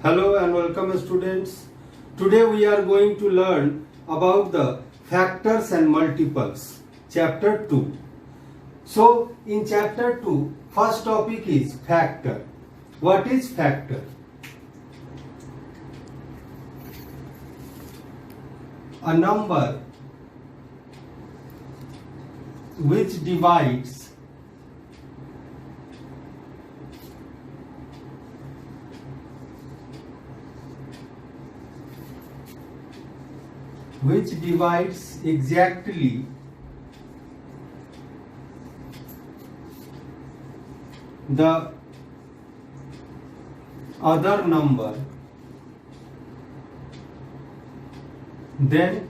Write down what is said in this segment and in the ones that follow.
Hello and welcome students. Today we are going to learn about the factors and multiples, chapter 2. So in chapter 2, first topic is factor. What is factor? A number which divides exactly the other number, then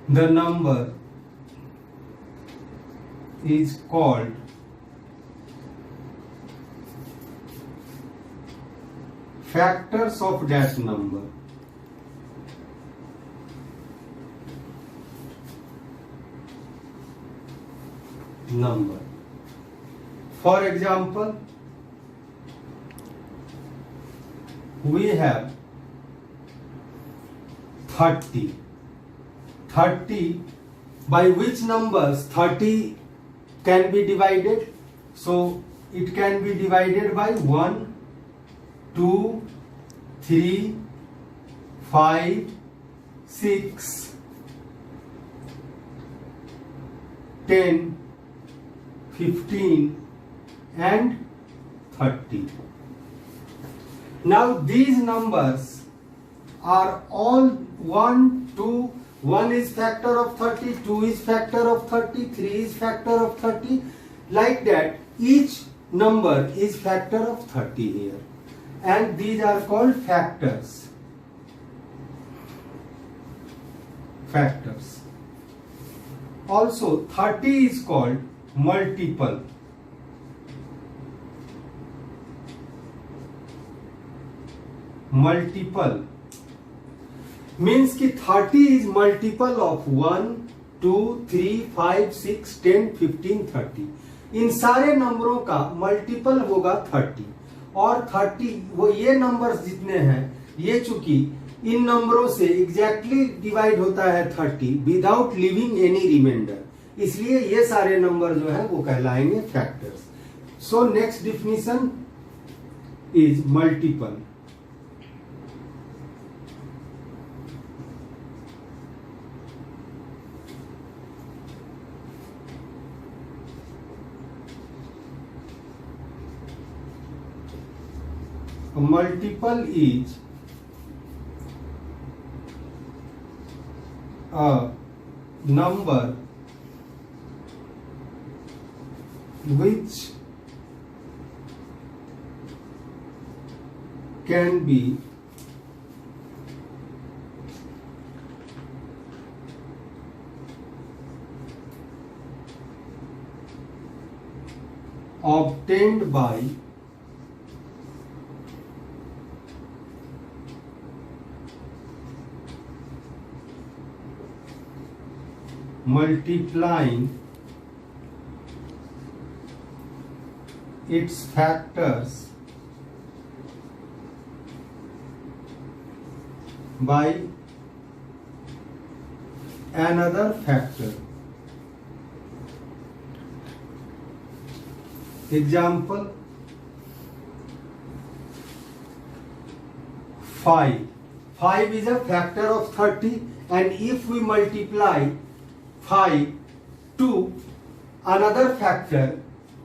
the number is called factors of that number. For example, we have 30. 30, by which numbers 30 can be divided? So it can be divided by 1, 2, 3, 5, 6, 10, 15 and 30. Now these numbers are all 1, 2, 1 is factor of 30, 2 is factor of 30, 3 is factor of 30. Like that, each number is factor of 30 here. And these are called factors. Factors. Also, 30 is called multiple. Multiple means कि 30 is multiple of 1, 2, 3, 5, 6, 10, 15, 30. इन सारे नंबरों का multiple होगा 30 और 30 वो ये numbers जितने हैं ये चूंकि इन नंबरों से एग्जैक्टली डिवाइड होता है 30 विदाउट लिविंग एनी रिमाइंडर, इसलिए ये सारे नंबर जो है वो कहलाएंगे factors. So next definition is multiple. A multiple is a number which can be obtained by multiplying its factors by another factor. Example, 5. 5 is a factor of 30, and if we multiply 5 to another factor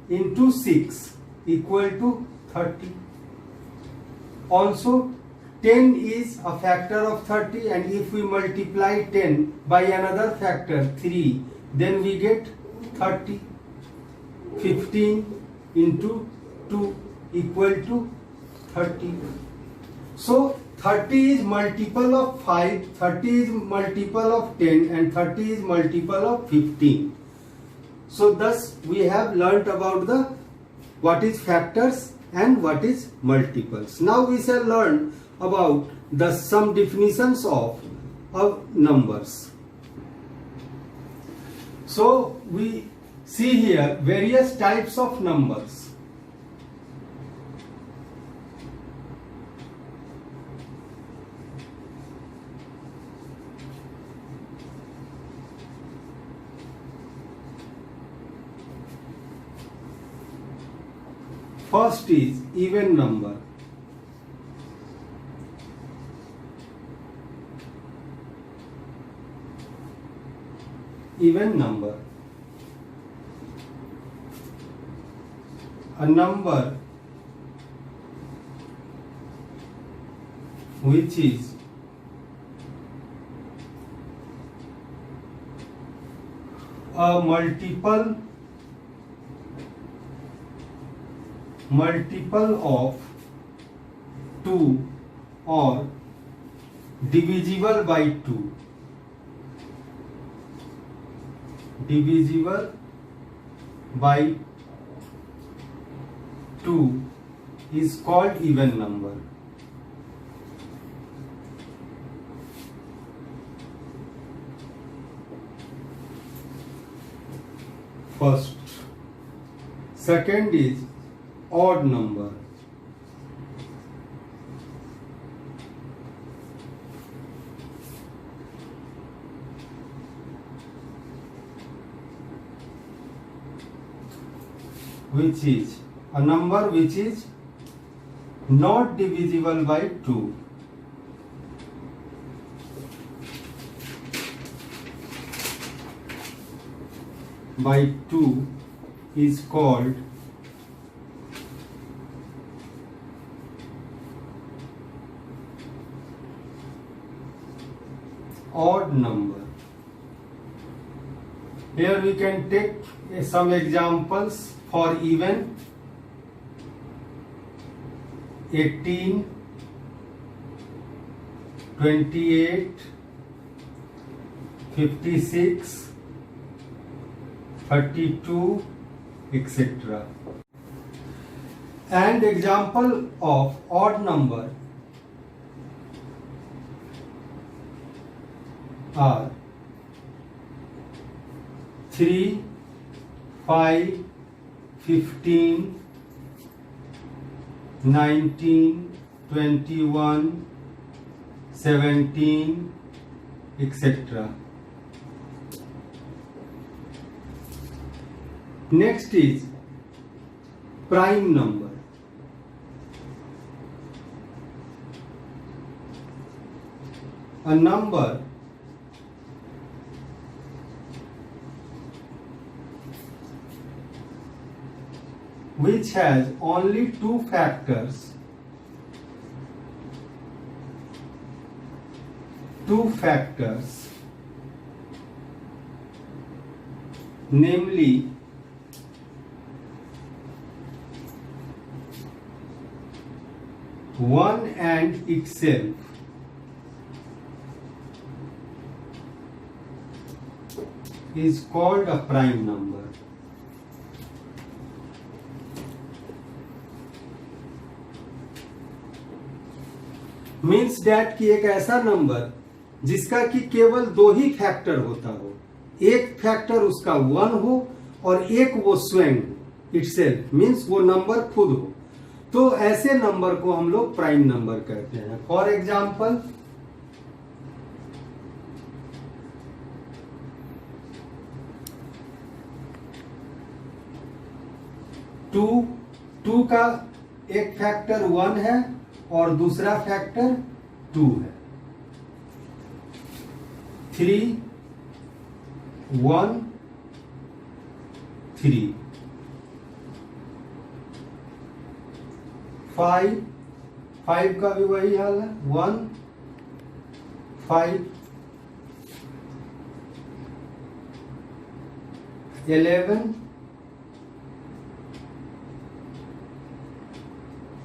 into 6 equal to 30. Also 10 is a factor of 30, and if we multiply 10 by another factor 3 then we get 30. 15 into 2 equal to 30. So 30 is multiple of 5, 30 is multiple of 10 and 30 is multiple of 15. So thus we have learnt about the what is factors and what is multiples. Now we shall learn about the some definitions of numbers. So we see here various types of numbers. First is even number. Even number. A number which is a multiple of 2 or divisible by 2. Divisible by 2 is called even number. First. Second is odd number. Which is a number which is not divisible by 2. By 2 is called odd number. Here we can take some examples for even. 18, 28, 56, 32, etc. And example of odd number are 3, 5, 15, 19, 21, 17, etc. Next is prime number. A number which has only two factors, namely 1 and itself, is called a prime number. Means that कि एक ऐसा number जिसका कि केवल दो ही factor होता हो, एक फैक्टर उसका 1 हो और एक वो स्वयं इटसेल्फ, मीन्स वो नंबर खुद हो, तो ऐसे नंबर को हम लोग प्राइम नंबर कहते हैं. फॉर एग्जाम्पल 2 का एक फैक्टर 1 है और दूसरा फैक्टर 2 है. 3, 1, 3. 5 का भी वही हाल है. 1, 5. 11,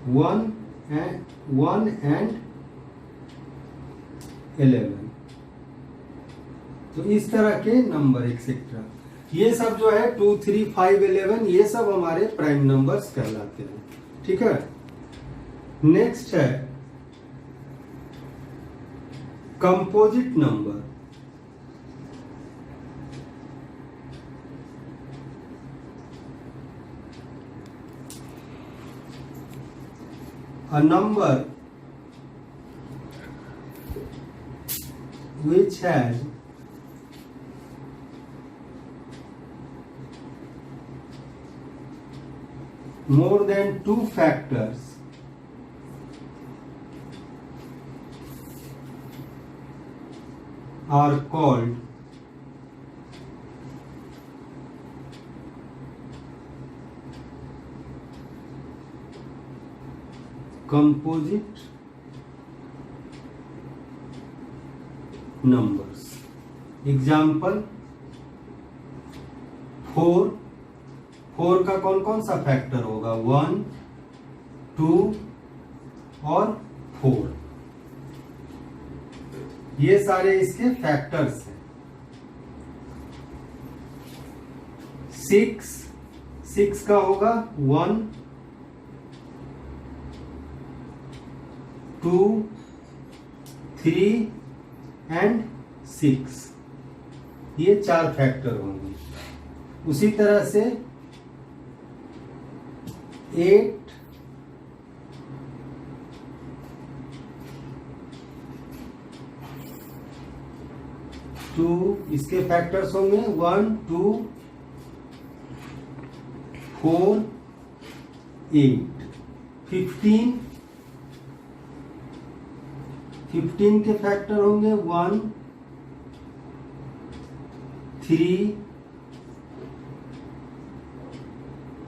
1 and 11. तो इस तरह के नंबर एक्सेट्रा, ये सब जो है 2, 3, 5, 11 ये सब हमारे प्राइम नंबर्स कहलाते हैं. ठीक है. नेक्स्ट है composite number. A number which has more than two factors are called composite numbers. Example 4 का कौन कौन सा फैक्टर होगा? 1, 2 और 4, ये सारे इसके फैक्टर्स हैं। 6 का होगा 1, 2, 3 एंड 6, ये 4 फैक्टर होंगे। उसी तरह से 8, 2, इसके फैक्टर्स होंगे 1, 2, 4, 8। 15 के फैक्टर होंगे 1, 3,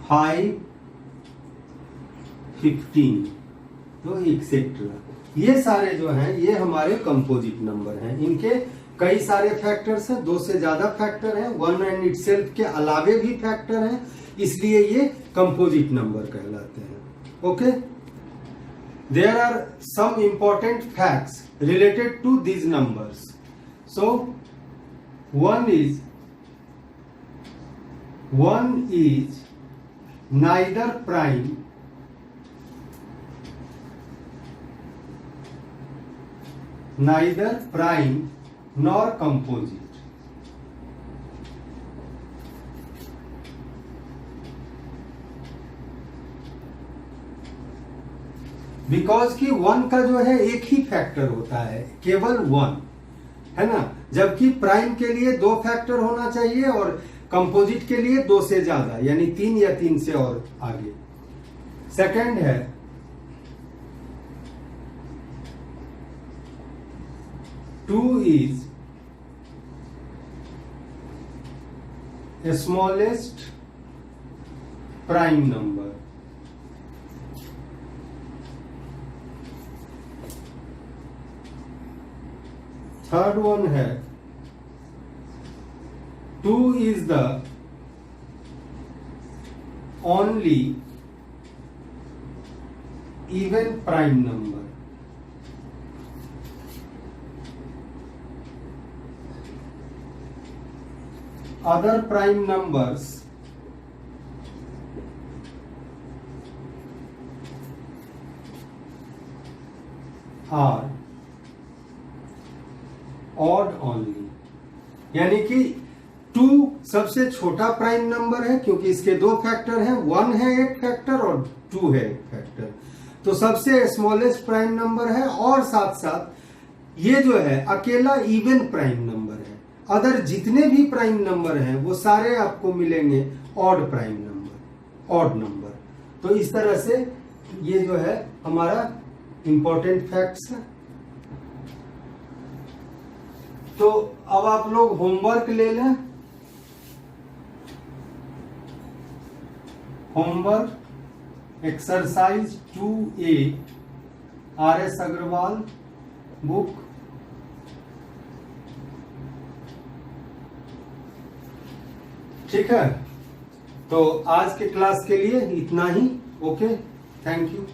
5, 15, तो एक्सेट्रा। ये सारे जो हैं ये हमारे कंपोजिट नंबर हैं। इनके कई सारे फैक्टर्स हैं, 2 से ज्यादा फैक्टर हैं, 1 एंड इटसेल्फ के अलावे भी फैक्टर हैं, इसलिए ये कंपोजिट नंबर कहलाते हैं। Okay, there are some important facts related to these numbers. So one is neither prime nor composite. Because कि 1 का जो है एक ही फैक्टर होता है, केवल 1 है ना, जबकि प्राइम के लिए 2 फैक्टर होना चाहिए और कंपोजिट के लिए 2 से ज्यादा, यानी 3 या 3 से और आगे। सेकंड है two is smallest prime number. Third one है 2 is the only even prime number. Other prime numbers are odd only, यानी कि 2 सबसे छोटा प्राइम नंबर है क्योंकि इसके 2 फैक्टर हैं, 1 है एक फैक्टर और 2 है एक फैक्टर, तो सबसे स्मॉलेस्ट प्राइम नंबर है। और साथ साथ ये जो है अकेला इवन प्राइम नंबर है। अदर जितने भी प्राइम नंबर हैं वो सारे आपको मिलेंगे odd prime number, odd number. तो इस तरह से ये जो है हमारा इंपॉर्टेंट फैक्ट्स है। तो अब आप लोग होमवर्क ले लें। Homework exercise 2A RS Agarwal book. ठीक है, तो आज के क्लास के लिए इतना ही। Okay, thank you.